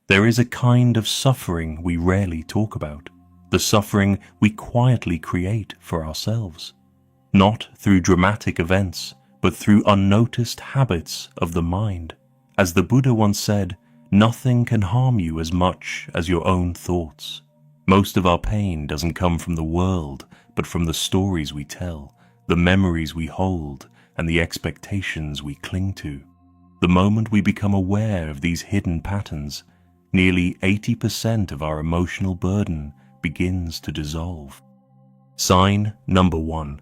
There is a kind of suffering we rarely talk about, the suffering we quietly create for ourselves, not through dramatic events, but through unnoticed habits of the mind. As the Buddha once said, nothing can harm you as much as your own thoughts. Most of our pain doesn't come from the world, but from the stories we tell, the memories we hold, and the expectations we cling to. The moment we become aware of these hidden patterns, nearly 80% of our emotional burden begins to dissolve. Sign number 1.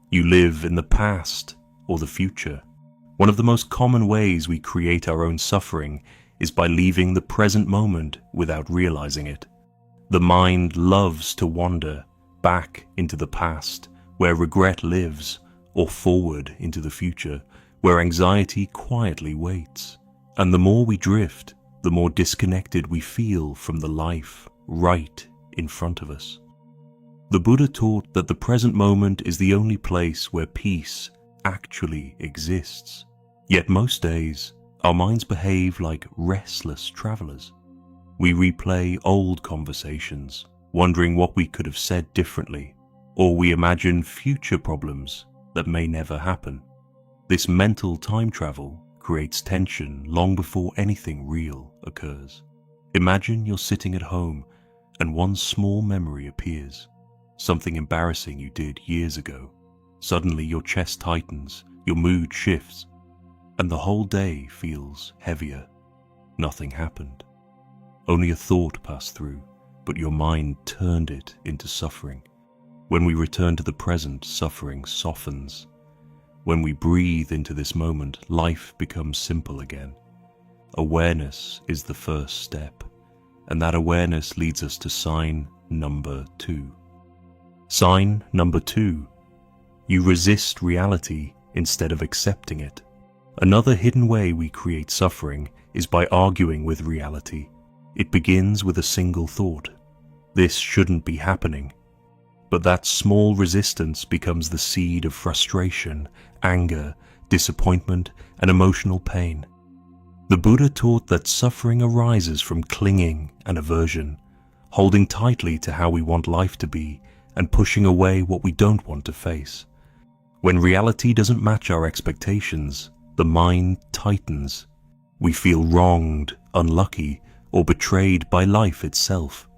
You live in the past or the future. One of the most common ways we create our own suffering is by leaving the present moment without realizing it. The mind loves to wander back into the past, where regret lives, or forward into the future, where anxiety quietly waits. And the more we drift, the more disconnected we feel from the life right in front of us. The Buddha taught that the present moment is the only place where peace actually exists. Yet most days, our minds behave like restless travelers. We replay old conversations, wondering what we could have said differently, or we imagine future problems that may never happen. This mental time travel creates tension long before anything real occurs. Imagine you're sitting at home and one small memory appears, something embarrassing you did years ago. Suddenly your chest tightens, your mood shifts, and the whole day feels heavier. Nothing happened. Only a thought passed through, but your mind turned it into suffering. When we return to the present, suffering softens. When we breathe into this moment, life becomes simple again. Awareness is the first step, and that awareness leads us to sign number 2. Sign number 2. You resist reality instead of accepting it. Another hidden way we create suffering is by arguing with reality. It begins with a single thought. This shouldn't be happening. But that small resistance becomes the seed of frustration, anger, disappointment, and emotional pain. The Buddha taught that suffering arises from clinging and aversion, holding tightly to how we want life to be and pushing away what we don't want to face. When reality doesn't match our expectations, the mind tightens. We feel wronged, unlucky, or betrayed by life itself.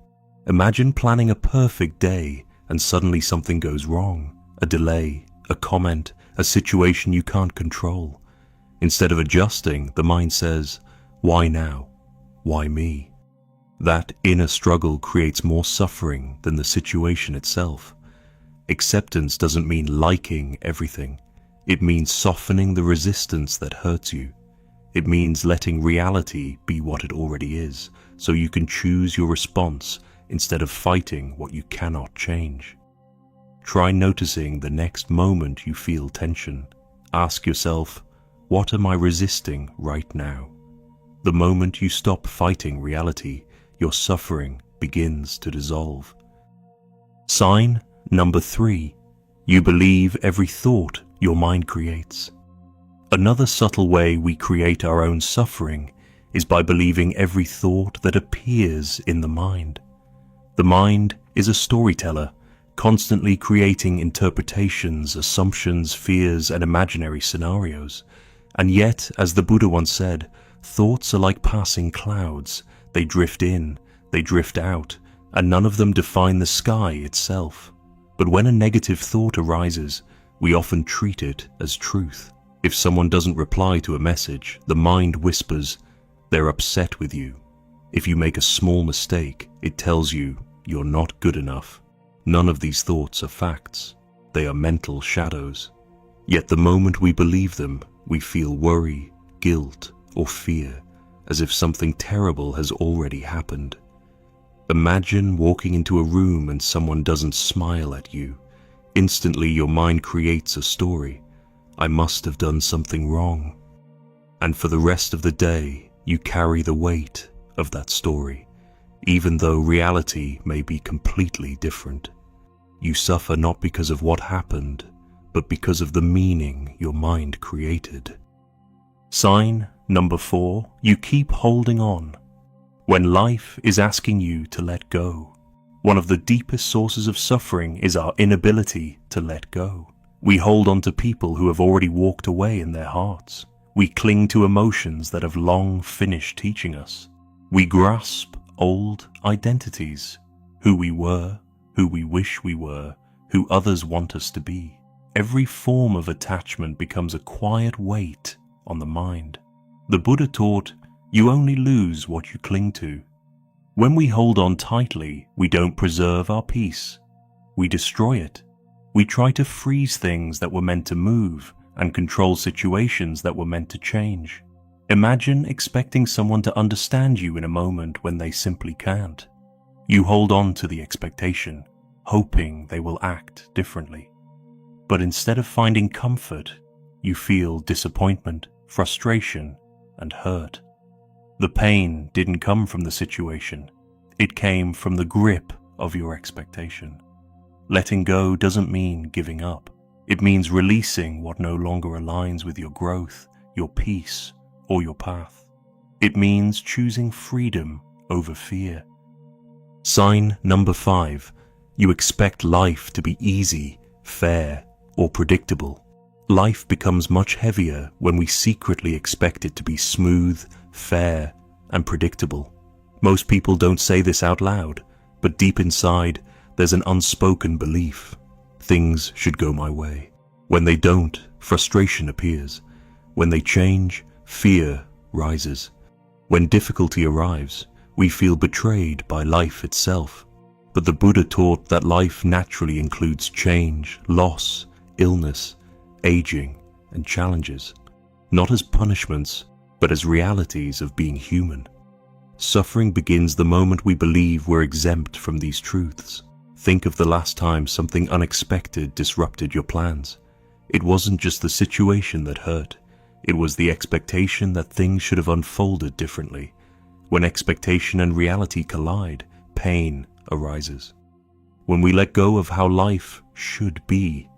Imagine planning a perfect day and suddenly something goes wrong, a delay, a comment, a situation you can't control. Instead of adjusting, the mind says, "Why now? Why me?" That inner struggle creates more suffering than the situation itself. Acceptance doesn't mean liking everything. It means softening the resistance that hurts you. It means letting reality be what it already is, so you can choose your response instead of fighting what you cannot change. Try noticing the next moment you feel tension. Ask yourself, what am I resisting right now? The moment you stop fighting reality, your suffering begins to dissolve. Sign number 3. You believe every thought your mind creates. Another subtle way we create our own suffering is by believing every thought that appears in the mind. The mind is a storyteller, constantly creating interpretations, assumptions, fears, and imaginary scenarios. And yet, as the Buddha once said, thoughts are like passing clouds. They drift in, they drift out, and none of them define the sky itself. But when a negative thought arises, we often treat it as truth. If someone doesn't reply to a message, the mind whispers, "They're upset with you." If you make a small mistake, it tells you, "You're not good enough." None of these thoughts are facts. They are mental shadows. Yet the moment we believe them, we feel worry, guilt, or fear, as if something terrible has already happened. Imagine walking into a room and someone doesn't smile at you. Instantly your mind creates a story. I must have done something wrong. And for the rest of the day, you carry the weight of that story, even though reality may be completely different. You suffer not because of what happened, but because of the meaning your mind created. Sign number 4, you keep holding on. when life is asking you to let go. One of the deepest sources of suffering is our inability to let go. We hold on to people who have already walked away in their hearts. We cling to emotions that have long finished teaching us. We grasp old identities, who we were, who we wish we were, who others want us to be. Every form of attachment becomes a quiet weight on the mind. The Buddha taught, you only lose what you cling to. When we hold on tightly, we don't preserve our peace. We destroy it. We try to freeze things that were meant to move and control situations that were meant to change. Imagine expecting someone to understand you in a moment when they simply can't. You hold on to the expectation, hoping they will act differently. But instead of finding comfort, you feel disappointment, frustration, and hurt. The pain didn't come from the situation. It came from the grip of your expectation. Letting go doesn't mean giving up. It means releasing what no longer aligns with your growth, your peace, or your path. It means choosing freedom over fear. Sign number 5. You expect life to be easy, fair, or predictable. Life becomes much heavier when we secretly expect it to be smooth, fair, and predictable. Most people don't say this out loud, but deep inside, there's an unspoken belief. Things should go my way. When they don't, frustration appears. When they change, fear rises. When difficulty arrives, we feel betrayed by life itself. But the Buddha taught that life naturally includes change, loss, illness, aging, and challenges, not as punishments, but as realities of being human. Suffering begins the moment we believe we're exempt from these truths. Think of the last time something unexpected disrupted your plans. It wasn't just the situation that hurt. It was the expectation that things should have unfolded differently. When expectation and reality collide, pain arises. When we let go of how life should be,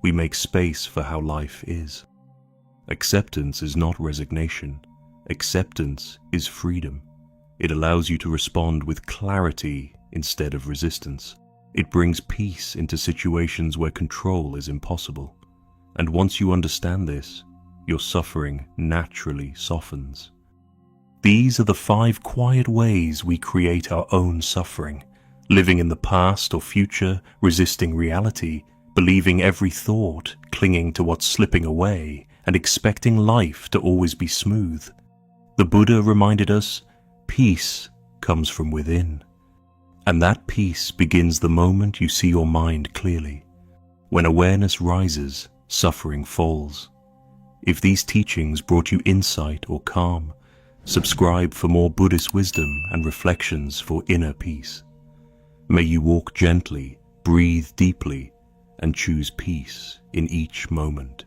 we make space for how life is. Acceptance is not resignation. Acceptance is freedom. It allows you to respond with clarity instead of resistance. It brings peace into situations where control is impossible. And once you understand this, your suffering naturally softens. These are the 5 quiet ways we create our own suffering, living in the past or future, resisting reality, believing every thought, clinging to what's slipping away, and expecting life to always be smooth. The Buddha reminded us, peace comes from within. And that peace begins the moment you see your mind clearly. When awareness rises, suffering falls. If these teachings brought you insight or calm, subscribe for more Buddhist wisdom and reflections for inner peace. May you walk gently, breathe deeply, and choose peace in each moment.